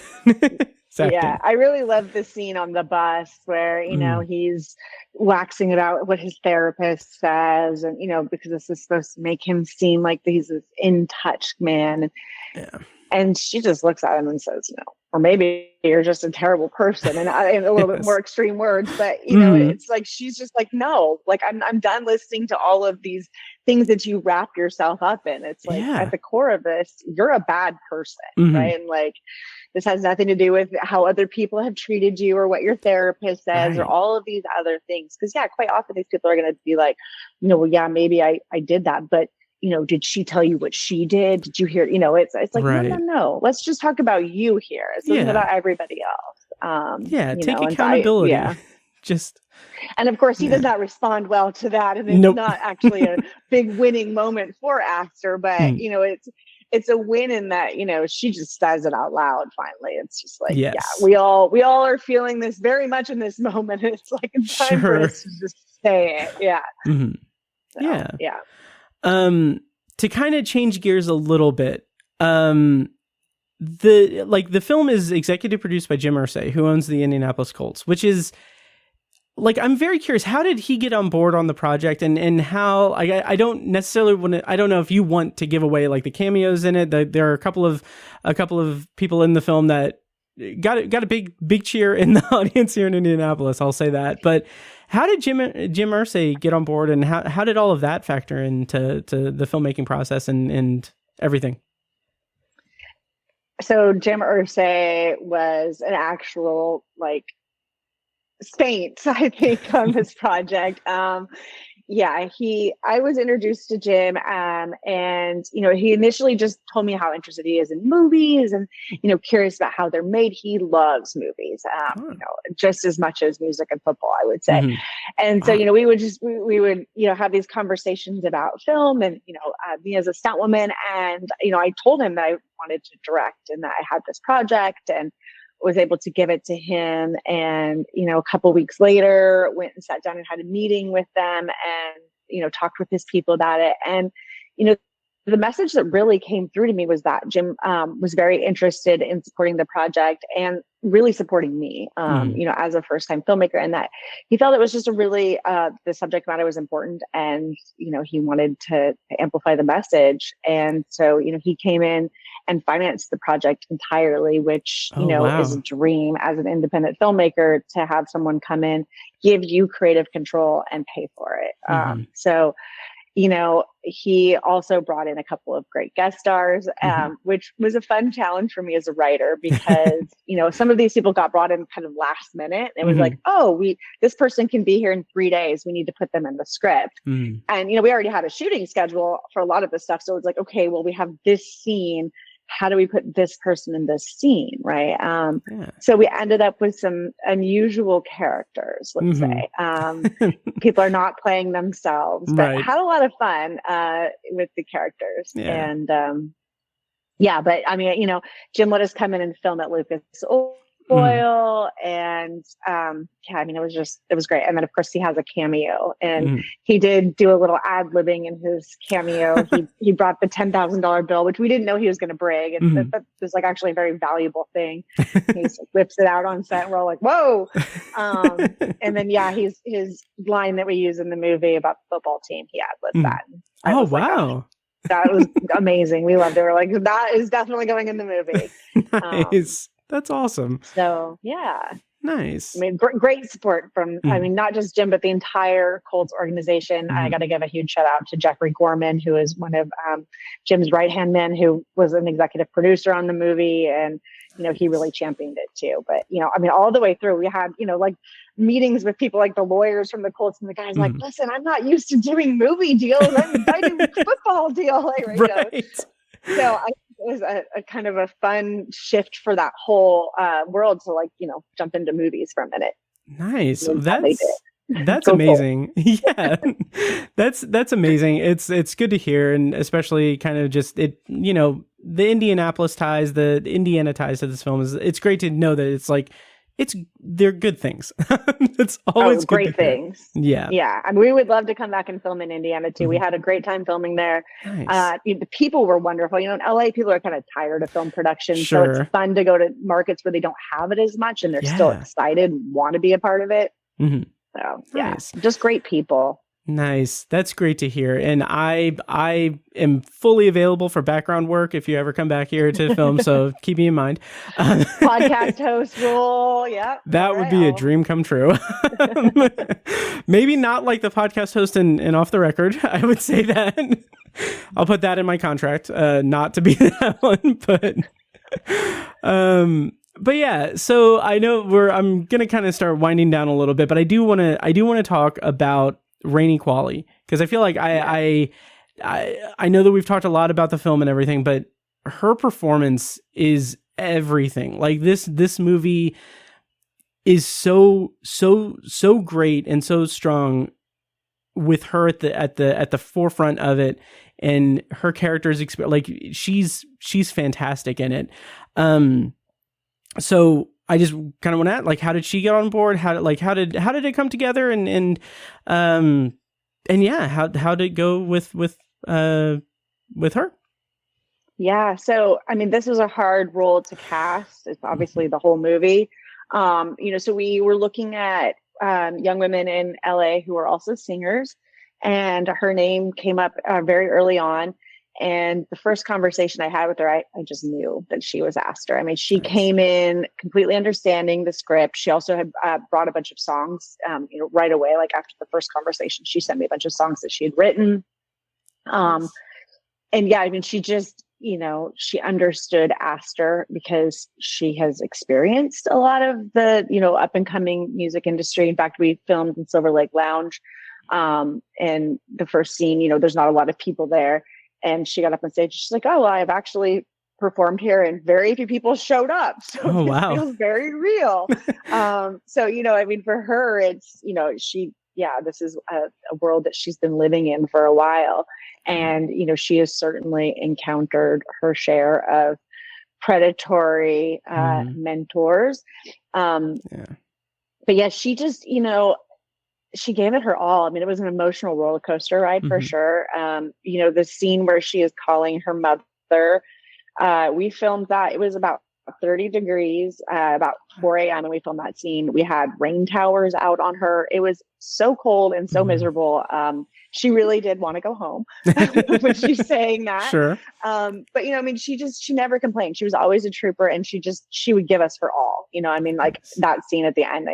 Yeah, I really love the scene on the bus where, he's waxing about what his therapist says, and, because this is supposed to make him seem like he's this in touch man. Yeah. And she just looks at him and says, no, or maybe you're just a terrible person. And a little bit more extreme words, but it's like, she's just like, no, like I'm done listening to all of these things that you wrap yourself up in. It's like, at the core of this, you're a bad person, right? And like, this has nothing to do with how other people have treated you or what your therapist says, or all of these other things. Because quite often these people are going to be like, well, yeah, maybe I did that, but did she tell you what she did? Did you hear? It's like, no. Let's just talk about you here. It's not about everybody else. Take accountability. And of course, he does not respond well to that, and it's not actually a big winning moment for Aster. But it's a win in that she just says it out loud. Finally, it's just like, we all are feeling this very much in this moment. And it's like it's time for us to just say it. Yeah. Mm-hmm. So, yeah. To kind of change gears a little bit, the film is executive produced by Jim Irsay, who owns the Indianapolis Colts, which is like, I'm very curious, how did he get on board on the project, and how, I don't necessarily want to, I don't know if you want to give away like the cameos in it. There are a couple of people in the film that got a big cheer in the audience here in Indianapolis. I'll say that. But how did Jim Irsay get on board, and how did all of that factor into the filmmaking process and everything? So Jim Irsay was an actual like saint, I think, on this project. I was introduced to Jim, and he initially just told me how interested he is in movies, and curious about how they're made. He loves movies, just as much as music and football, I would say. Mm-hmm. And so we would have these conversations about film, and me as a stunt woman, and I told him that I wanted to direct and that I had this project, and was able to give it to him. And, a couple of weeks later, went and sat down and had a meeting with them, and, talked with his people about it. And, the message that really came through to me was that Jim was very interested in supporting the project and really supporting me, as a first-time filmmaker, and that he felt it was just a really, the subject matter was important, and, he wanted to amplify the message. And so, he came in and financed the project entirely, which, is a dream as an independent filmmaker, to have someone come in, give you creative control and pay for it. So, he also brought in a couple of great guest stars, which was a fun challenge for me as a writer, because, some of these people got brought in kind of last minute. It was like, this person can be here in 3 days. We need to put them in the script. And, we already had a shooting schedule for a lot of this stuff. So it's like, okay, well, we have this scene. How do we put this person in this scene? Right. So we ended up with some unusual characters, let's say. People are not playing themselves, but had a lot of fun with the characters. Yeah. And but I mean, Jim let us come in and film at Lucas Oil, and it was great. And then of course he has a cameo, and he did do a little ad-libbing in his cameo. He brought the $10,000 bill, which we didn't know he was going to bring, and that was like actually a very valuable thing. He whips it out on set, and we're all like, whoa. And then his line that we use in the movie about the football team, he ad-libbed that. Oh wow. That was amazing. We loved it. We're like, that is definitely going in the movie. Nice. That's awesome. So, yeah. Nice. I mean, great support from, not just Jim, but the entire Colts organization. I got to give a huge shout out to Jeffrey Gorman, who is one of Jim's right-hand men, who was an executive producer on the movie. And, he really championed it too. But, all the way through, we had, like meetings with people like the lawyers from the Colts, and the guys like, listen, I'm not used to doing movie deals. I do football deal. Right. So it was a kind of a fun shift for that whole world to jump into movies for a minute. Nice. That's amazing. Yeah, that's amazing. It's good to hear, and especially kind of just it. The Indianapolis ties, the Indiana ties to this film it's great to know that they're good things. It's always great things. Yeah. Yeah. I mean, we would love to come back and film in Indiana too. We had a great time filming there. Nice. The people were wonderful. In LA, people are kind of tired of film production. Sure. So it's fun to go to markets where they don't have it as much, and they're still excited, want to be a part of it. So nice. Just great people. Nice. That's great to hear. And I am fully available for background work if you ever come back here to film. So keep me in mind. Podcast host role. Yeah. That would be a dream come true. Maybe not like the podcast host in Off the Record. I would say that. I'll put that in my contract, not to be that one, but yeah, so I know I'm going to kind of start winding down a little bit, but I do want to talk about Rainey Qualley, because I feel like I know that we've talked a lot about the film and everything, but her performance is everything. Like this movie is so great and so strong, with her at the forefront of it, and her character's she's fantastic in it. So I just kind of want to ask, how did she get on board? How did it come together? And yeah, how did it go with her? Yeah. So, I mean, this was a hard role to cast. It's obviously the whole movie. So we were looking at young women in LA who are also singers, and her name came up very early on. And the first conversation I had with her, I just knew that she was Aster. I mean, she Nice. came in completely understanding the script. She also had brought a bunch of songs, right away. Like after the first conversation, she sent me a bunch of songs that she had written. Nice. And yeah, I mean, she just, she understood Aster because she has experienced a lot of the, up and coming music industry. In fact, we filmed in Silver Lake Lounge. And the first scene, there's not a lot of people there. And she got up on stage. She's like, "Oh, well, I've actually performed here and very few people showed up. So Oh, this wow. feels very real." So, I mean, for her, it's, this is a world that she's been living in for a while. And, she has certainly encountered her share of predatory mentors. Yeah. But yeah, she just, she gave it her all. I mean, it was an emotional roller coaster ride for sure. The scene where she is calling her mother, we filmed that. It was about 30 degrees, about 4 a.m. and we filmed that scene. We had rain towers out on her. It was so cold and so miserable. She really did want to go home when she's saying that. Sure. But, I mean, she never complained. She was always a trooper, and she would give us her all. I mean, like that scene at the end,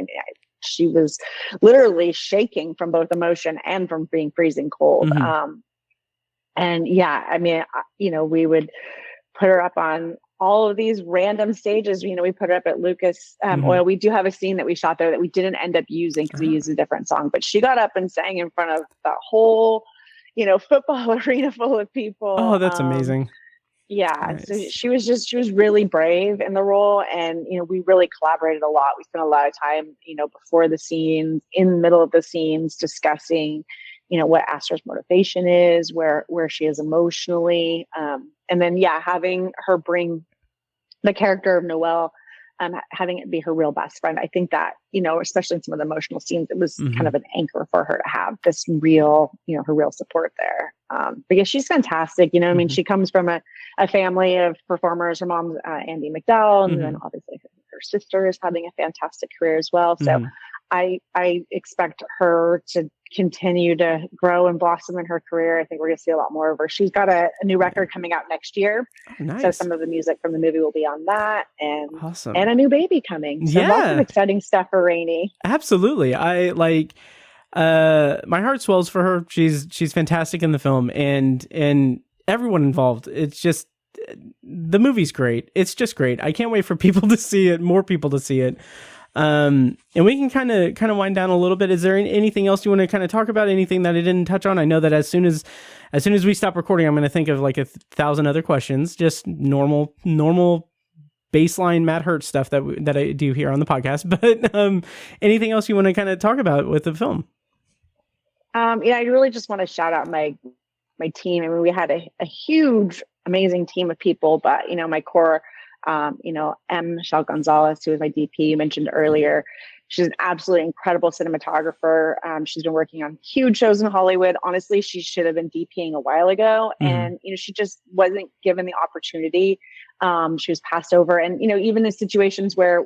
she was literally shaking from both emotion and from being freezing cold. And yeah, I mean, we would put her up on all of these random stages. We put her up at Lucas Oil. We do have a scene that we shot there that we didn't end up using because we used a different song, but she got up and sang in front of the whole, football arena full of people. Oh, that's amazing. Yeah. Nice. So she was really brave in the role. And, we really collaborated a lot. We spent a lot of time, before the scenes, in the middle of the scenes, discussing, what Aster's motivation is, where she is emotionally. And then, having her bring the character of Noelle, having it be her real best friend. I think that, especially in some of the emotional scenes, it was kind of an anchor for her to have this real, her real support there. Because she's fantastic. I mean, she comes from a family of performers. Her mom's Andie MacDowell, and then obviously her sister is having a fantastic career as well. So I expect her to continue to grow and blossom in her career. I think we're going to see a lot more of her. She's got a new record coming out next year. Oh, nice. So some of the music from the movie will be on that, and awesome. And a new baby coming. So lots of exciting stuff for Rainey. Absolutely. I like, my heart swells for her. She's fantastic in the film, and everyone involved. It's just, the movie's great. It's just great. I can't wait for people to see it, more people to see it. And we can kind of wind down a little bit. Is there anything else you want to kind of talk about? Anything that I didn't touch on? I know that as soon as we stop recording, I'm going to think of like 1,000 other questions, just normal baseline Matt Hurt stuff that I do here on the podcast. But anything else you want to kind of talk about with the film? I really just want to shout out my team. I mean, we had a huge, amazing team of people, but my core. Michelle Gonzalez, who was my DP you mentioned earlier. She's an absolutely incredible cinematographer. She's been working on huge shows in Hollywood. Honestly, she should have been DPing a while ago. And, she just wasn't given the opportunity. She was passed over. And, even in situations where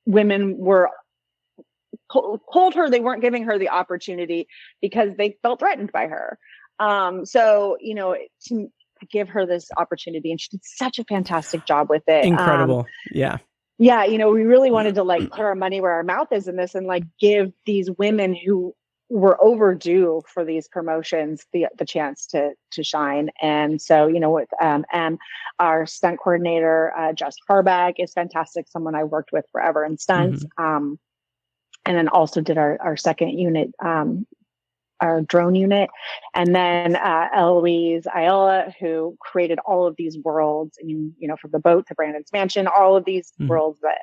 women were told her they weren't giving her the opportunity because they felt threatened by her. To give her this opportunity, and she did such a fantastic job with it. Incredible. Yeah, we really wanted to put our money where our mouth is in this, and give these women who were overdue for these promotions the chance to shine. And so, with our stunt coordinator, Jess Harbach, is fantastic, someone I worked with forever in stunts. And then also did our second unit, our drone unit. And then Eloise Ayala, who created all of these worlds, and from the boat to Brandon's mansion, all of these worlds that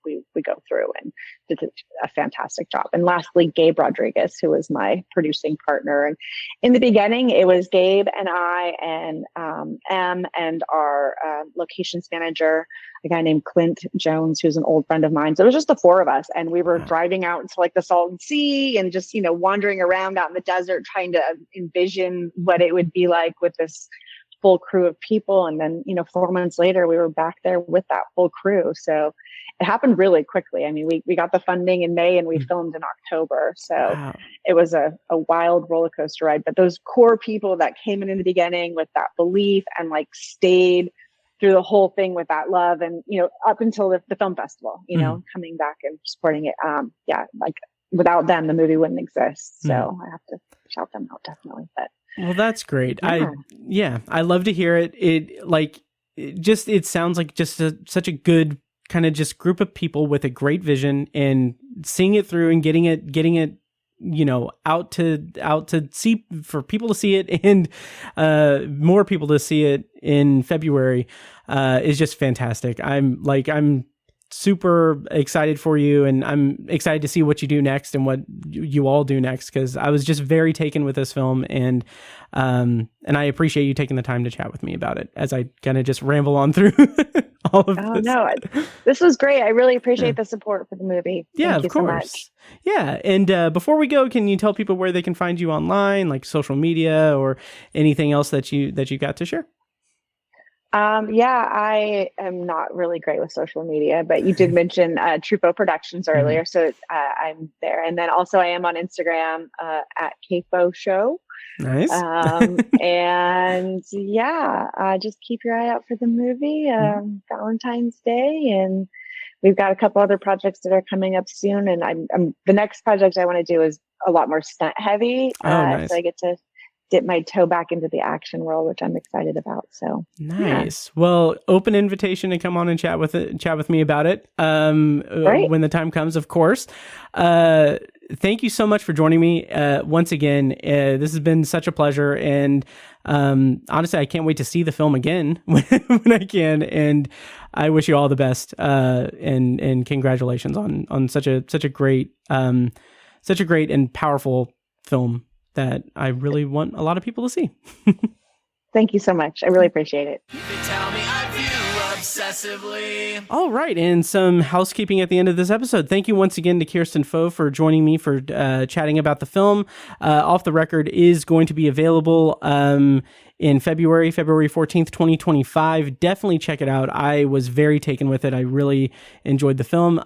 we go through, and did a fantastic job. And lastly, Gabe Rodriguez, who was my producing partner. And in the beginning, it was Gabe and I and M and our locations manager, a guy named Clint Jones, who's an old friend of mine. So it was just the four of us, and we were driving out into the Salton Sea and just, wandering around out in the desert, trying to envision what it would be like with this full crew of people. And then, 4 months later, we were back there with that full crew. So it happened really quickly. I mean, we got the funding in May and we filmed in October. So Wow. it was a wild roller coaster ride. But those core people that came in the beginning with that belief and like stayed through the whole thing with that love and, up until the film festival, coming back and supporting it. Like without them, the movie wouldn't exist. So I have to shout them out definitely. But Well, that's great. Yeah. I love to hear it. It sounds like just such a good kind of just group of people with a great vision and seeing it through and getting it, out to see, for people to see it and more people to see it in February is just fantastic. I'm super excited for you, and I'm excited to see what you do next and what you all do next, because I was just very taken with this film, and I appreciate you taking the time to chat with me about it as I kind of just ramble on through all of this. No, this was great. I really appreciate the support for the movie. Yeah, Thank you of course. so much. Yeah, and before we go, can you tell people where they can find you online, like social media or anything else that you got to share? I am not really great with social media, but you did mention Truffaut Productions earlier, so I'm there. And then also I am on Instagram at KFO Show. Nice. And just keep your eye out for the movie, Valentine's Day, and we've got a couple other projects that are coming up soon. And I'm the next project I want to do is a lot more stunt heavy, nice. so I get to dip my toe back into the action world, which I'm excited about. So nice. Yeah. Well, open invitation to come on and chat with me about it. When the time comes, of course. Thank you so much for joining me once again. This has been such a pleasure, and honestly, I can't wait to see the film again when I can. And I wish you all the best. And congratulations on such a great and powerful film that I really want a lot of people to see. Thank you so much. I really appreciate it. They tell me I view obsessively. All right, and some housekeeping at the end of this episode. Thank you once again to Kirsten Foe for joining me for chatting about the film. Off the Record is going to be available in February 14th, 2025. Definitely check it out. I was very taken with it. I really enjoyed the film.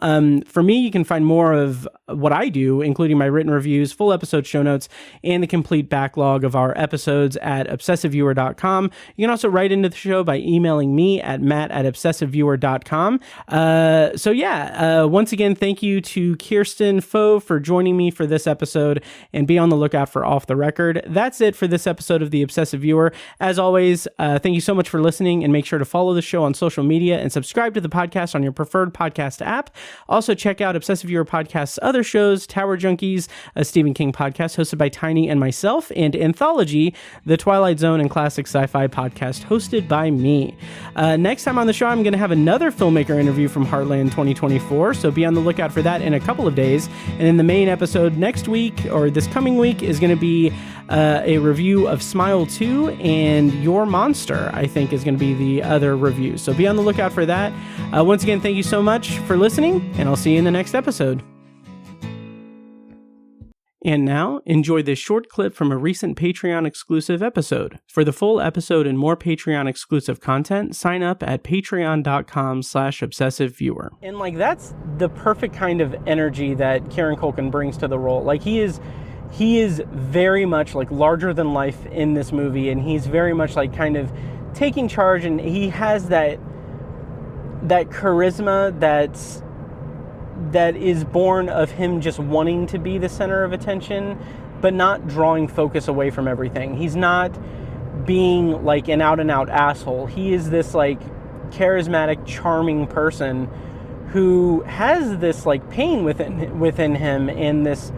For me, you can find more of what I do, including my written reviews, full episode show notes, and the complete backlog of our episodes at obsessiveviewer.com. You can also write into the show by emailing me at matt@obsessiveviewer.com. Once again, thank you to Kirsten Foe for joining me for this episode, and be on the lookout for Off the Record. That's it for this episode of The Obsessive Viewer. As always, thank you so much for listening, and make sure to follow the show on social media and subscribe to the podcast on your preferred podcast app. Also, check out Obsessive Viewer Podcast's other shows, Tower Junkies, a Stephen King podcast hosted by Tiny and myself, and Anthology, the Twilight Zone and classic sci-fi podcast hosted by me. Next time on the show, I'm going to have another filmmaker interview from Heartland 2024, so be on the lookout for that in a couple of days. And then the main episode next week, or this coming week, is going to be a review of Smile 2, and Your Monster, I think, is going to be the other review. So be on the lookout for that. Once again, thank you so much for listening, and I'll see you in the next episode. And now, enjoy this short clip from a recent Patreon exclusive episode. For the full episode and more Patreon exclusive content, sign up at patreon.com/obsessiveviewer. And that's the perfect kind of energy that Kieran Culkin brings to the role. He is very much larger than life in this movie, and he's very much kind of taking charge, and he has that charisma that is born of him just wanting to be the center of attention, but not drawing focus away from everything. He's not being an out-and-out asshole. He is this charismatic, charming person who has this pain within him, and this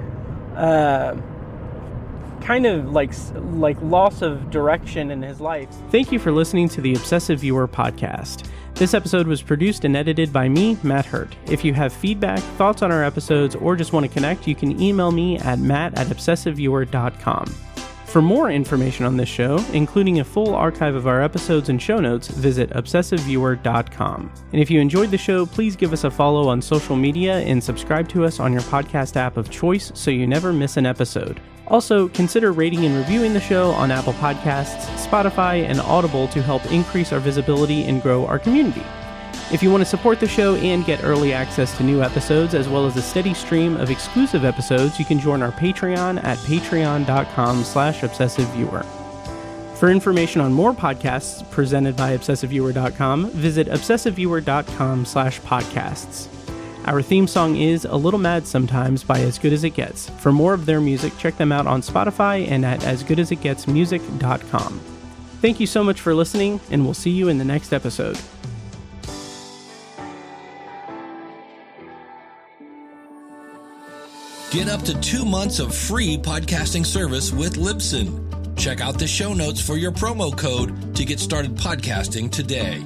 kind of loss of direction in his life. Thank you for listening to the Obsessive Viewer podcast. This episode was produced and edited by me, Matt Hurt. If you have feedback, thoughts on our episodes, or just want to connect, you can email me at matt@obsessiveviewer.com. For more information on this show, including a full archive of our episodes and show notes, visit obsessiveviewer.com. And if you enjoyed the show, please give us a follow on social media and subscribe to us on your podcast app of choice so you never miss an episode. Also, consider rating and reviewing the show on Apple Podcasts, Spotify, and Audible to help increase our visibility and grow our community. If you want to support the show and get early access to new episodes, as well as a steady stream of exclusive episodes, you can join our Patreon at patreon.com/obsessiveviewer. For information on more podcasts presented by obsessiveviewer.com, visit obsessiveviewer.com/podcasts. Our theme song is A Little Mad Sometimes by As Good As It Gets. For more of their music, check them out on Spotify and at asgoodasitgetsmusic.com. Thank you so much for listening, and we'll see you in the next episode. Get up to 2 months of free podcasting service with Libsyn. Check out the show notes for your promo code to get started podcasting today.